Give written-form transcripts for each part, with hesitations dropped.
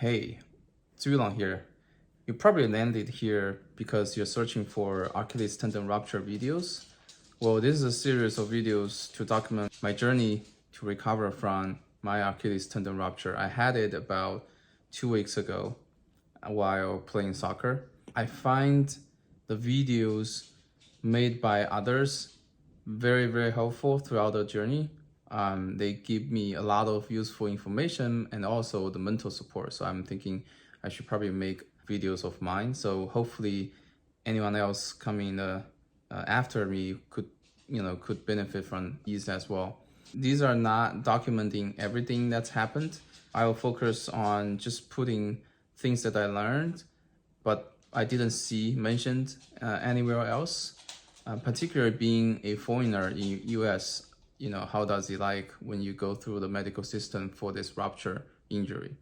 Hey, it's Yulong here. You probably landed here because you're searching for Achilles tendon rupture videos. Well, this is a series of videos to document my journey to recover from my Achilles tendon rupture. I had it about 2 weeks ago while playing soccer. I find the videos made by others very helpful throughout the journey. They give me a lot of useful information and also the mental support. So I'm thinking I should probably make videos of mine. So hopefully anyone else coming after me could benefit from these as well. These are not documenting everything that's happened. I will focus on just putting things that I learned, but I didn't see mentioned anywhere else. Particularly being a foreigner in US, how does it like when you go through the medical system for this rupture injury?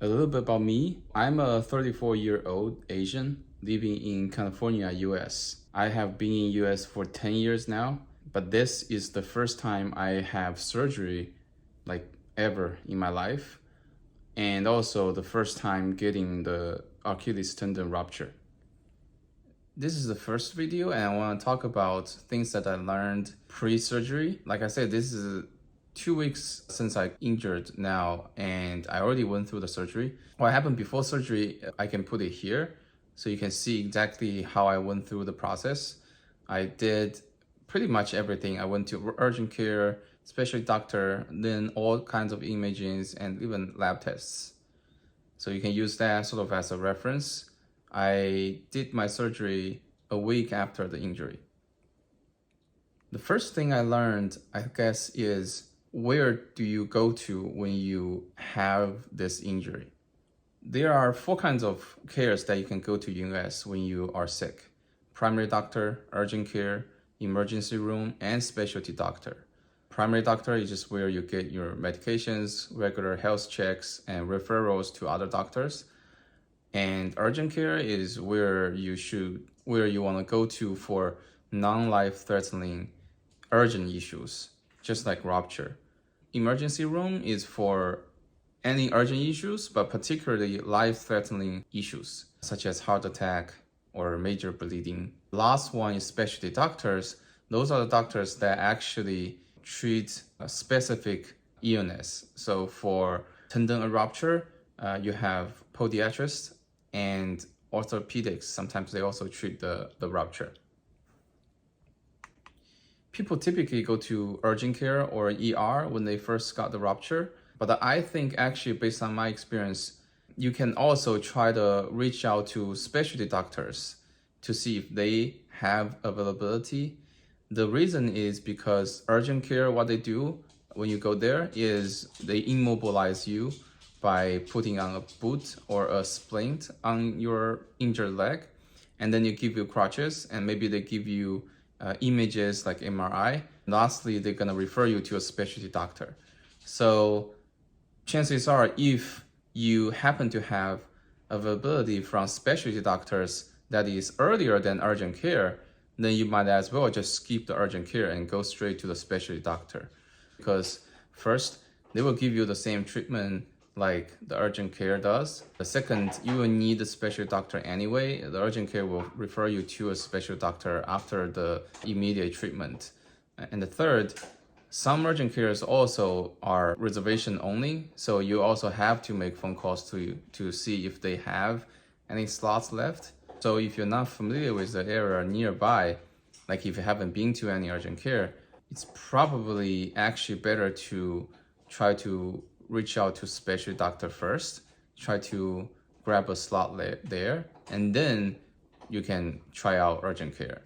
A little bit about me. I'm a 34-year-old Asian living in California, US. I have been in US for 10 years now, but this is the first time I have surgery like ever in my life, and also the first time getting the Achilles tendon rupture. This is the first video and I want to talk about things that I learned pre-surgery. Like I said, this is 2 weeks since I injured now and I already went through the surgery. What happened before surgery, I can put it here so you can see exactly how I went through the process. I did pretty much everything. I went to urgent care, specialty doctor, then all kinds of imagings and even lab tests. So you can use that sort of as a reference. I did my surgery a week after the injury. The first thing I learned, I guess, is where do you go to when you have this injury? There are 4 kinds of cares that you can go to in US when you are sick: primary doctor, urgent care, emergency room, and specialty doctor. Primary doctor is just where you get your medications, regular health checks, and referrals to other doctors. And urgent care is where you want to go to for non-life-threatening urgent issues, just like rupture. Emergency room is for any urgent issues, but particularly life-threatening issues, such as heart attack or major bleeding. Last one is specialty doctors. Those are the doctors that actually treat a specific illness. So for tendon rupture, you have podiatrists and orthopedics. Sometimes they also treat the rupture. People typically go to urgent care or ER when they first got the rupture, but I think actually based on my experience, you can also try to reach out to specialty doctors to see if they have availability. The reason is because urgent care, what they do when you go there is they immobilize you by putting on a boot or a splint on your injured leg, and then you give you crutches, and maybe they give you images like MRI. Lastly, they're gonna refer you to a specialty doctor. So chances are, if you happen to have availability from specialty doctors that is earlier than urgent care, then you might as well just skip the urgent care and go straight to the specialty doctor. Because first, they will give you the same treatment like the urgent care does. The second, you will need a special doctor anyway. The urgent care will refer you to a special doctor after the immediate treatment. And the third, some urgent cares also are reservation only. So you also have to make phone calls to see if they have any slots left. So if you're not familiar with the area nearby, like if you haven't been to any urgent care, it's probably actually better to try to reach out to specialty doctor first, try to grab a slot there, and then you can try out urgent care.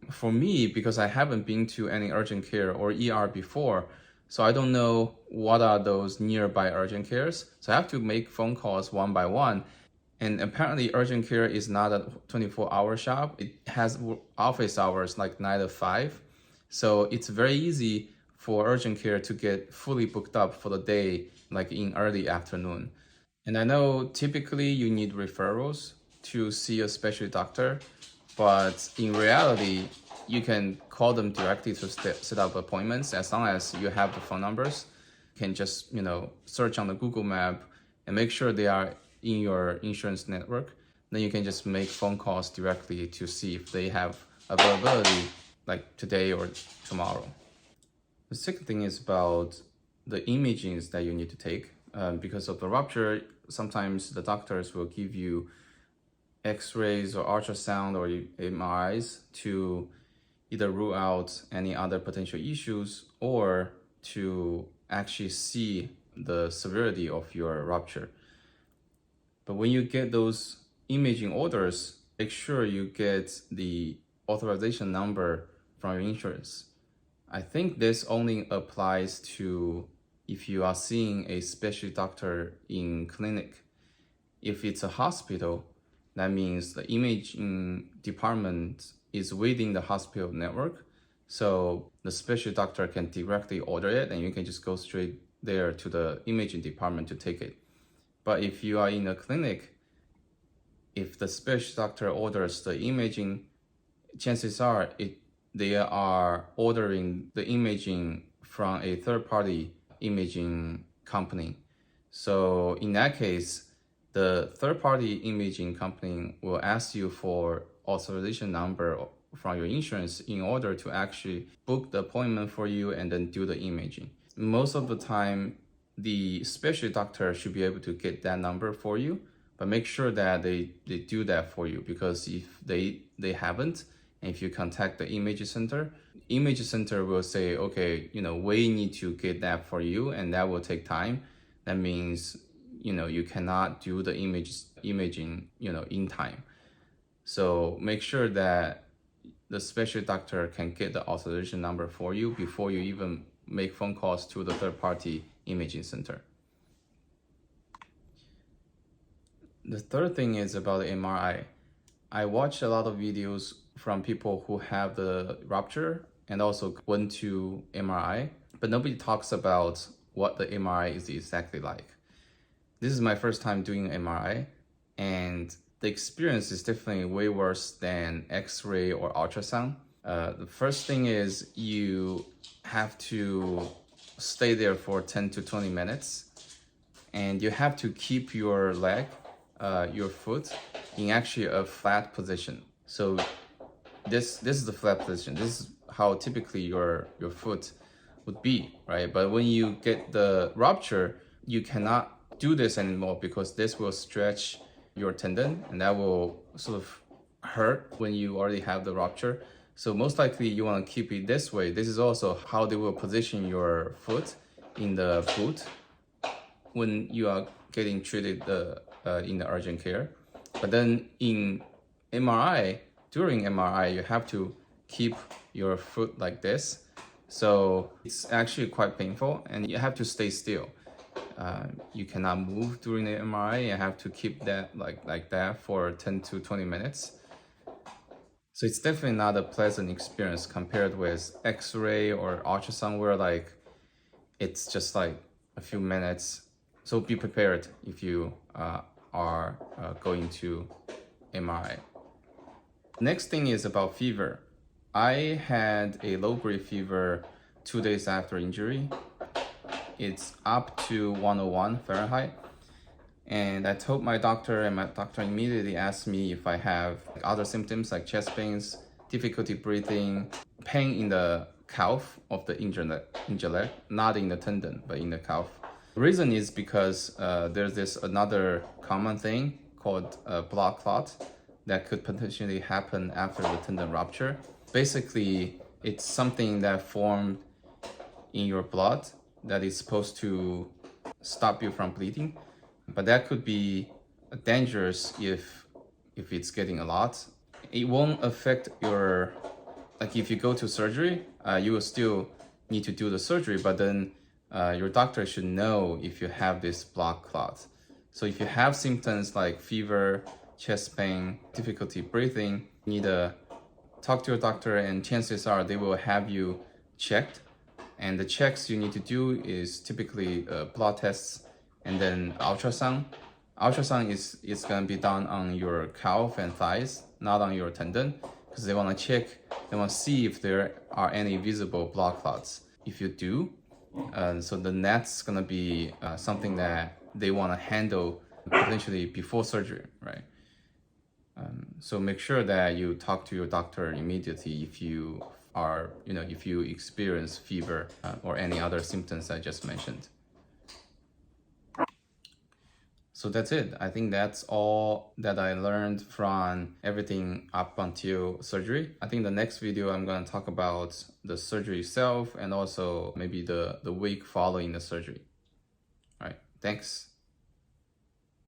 For me, because I haven't been to any urgent care or ER before, so I don't know what are those nearby urgent cares. So I have to make phone calls one by one. And apparently urgent care is not a 24-hour shop. It has office hours like 9 to 5. So it's very easy for urgent care to get fully booked up for the day, like in early afternoon. And I know typically you need referrals to see a specialty doctor, but in reality, you can call them directly to set up appointments as long as you have the phone numbers. You can just, search on the Google map and make sure they are in your insurance network, then you can just make phone calls directly to see if they have availability like today or tomorrow. The second thing is about the imagings that you need to take. Because of the rupture, sometimes the doctors will give you X-rays or ultrasound or MRIs to either rule out any other potential issues or to actually see the severity of your rupture. But when you get those imaging orders, make sure you get the authorization number from your insurance. I think this only applies to if you are seeing a specialty doctor in clinic. If it's a hospital, that means the imaging department is within the hospital network. So the specialty doctor can directly order it and you can just go straight there to the imaging department to take it. But if you are in a clinic, if the specialty doctor orders the imaging, chances are they are ordering the imaging from a third-party imaging company. So in that case, the third-party imaging company will ask you for authorization number from your insurance in order to actually book the appointment for you and then do the imaging. Most of the time, the specialty doctor should be able to get that number for you, but make sure that they do that for you, because if they haven't, and if you contact the image center will say, okay, we need to get that for you, and that will take time. That means, you cannot do the imaging, in time. So make sure that the specialty doctor can get the authorization number for you before you even make phone calls to the third-party imaging center. The third thing is about the MRI. I watched a lot of videos from people who have the rupture and also went to MRI, but nobody talks about what the MRI is exactly like. This is my first time doing MRI, and the experience is definitely way worse than X-ray or ultrasound. The first thing is you have to stay there for 10 to 20 minutes, and you have to keep your leg, your foot, in actually a flat position. So this is the flat position. This is how typically your foot would be, right? But when you get the rupture, you cannot do this anymore because this will stretch your tendon and that will sort of hurt when you already have the rupture. So most likely you want to keep it this way. This is also how they will position your foot in the boot when you are getting treated in the urgent care. But then in MRI, during MRI, you have to keep your foot like this. So it's actually quite painful and you have to stay still. You cannot move during the MRI. You have to keep that like that for 10 to 20 minutes. So it's definitely not a pleasant experience compared with X-ray or ultrasound where it's just like a few minutes. So be prepared if you are going to MRI. Next thing is about fever. I had a low-grade fever 2 days after injury. It's up to 101 Fahrenheit. And I told my doctor, and my doctor immediately asked me if I have other symptoms like chest pains, difficulty breathing, pain in the calf of the injured leg, not in the tendon, but in the calf. The reason is because there's another common thing called blood clot that could potentially happen after the tendon rupture. Basically, it's something that formed in your blood that is supposed to stop you from bleeding, but that could be dangerous if it's getting a lot. It won't affect your, if you go to surgery, you will still need to do the surgery, but then your doctor should know if you have this blood clot. So if you have symptoms like fever, chest pain, difficulty breathing, you need to talk to your doctor, and chances are they will have you checked. And the checks you need to do is typically blood tests and then ultrasound. Ultrasound is going to be done on your calf and thighs, not on your tendon, because they want to see if there are any visible blood clots. If you do, so then that's going to be something that they want to handle potentially before surgery, right? So make sure that you talk to your doctor immediately if you are, if you experience fever or any other symptoms I just mentioned. So that's it. I think that's all that I learned from everything up until surgery. I think the next video I'm going to talk about the surgery itself and also maybe the week following the surgery. All right, thanks.